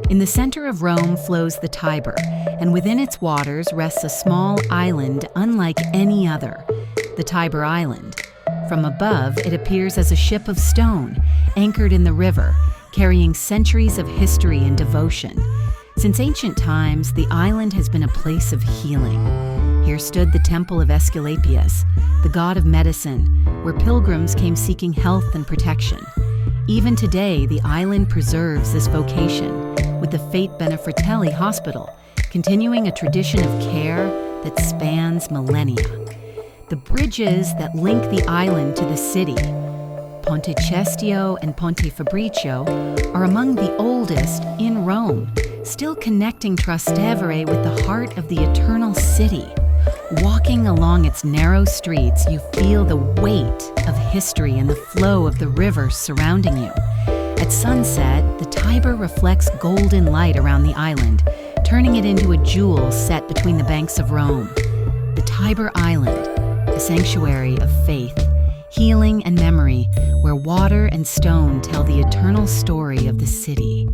In the center of Rome flows the Tiber, and within its waters rests a small island unlike any other, the Tiber Island. From above, it appears as a ship of stone, anchored in the river, carrying centuries of history and devotion. Since ancient times, the island has been a place of healing. Here stood the Temple of Aesculapius, the god of medicine, where pilgrims came seeking health and protection. Even today, the island preserves this vocation, with the Fatebenefratelli Hospital, continuing a tradition of care that spans millennia. The bridges that link the island to the city, Ponte Cestio and Ponte Fabricio, are among the oldest in Rome, still connecting Trastevere with the heart of the eternal city. Walking along its narrow streets, you feel the weight of history and the flow of the river surrounding you. At sunset, the Tiber reflects golden light around the island, turning it into a jewel set between the banks of Rome. The Tiber Island, a sanctuary of faith, healing, and memory, where water and stone tell the eternal story of the city.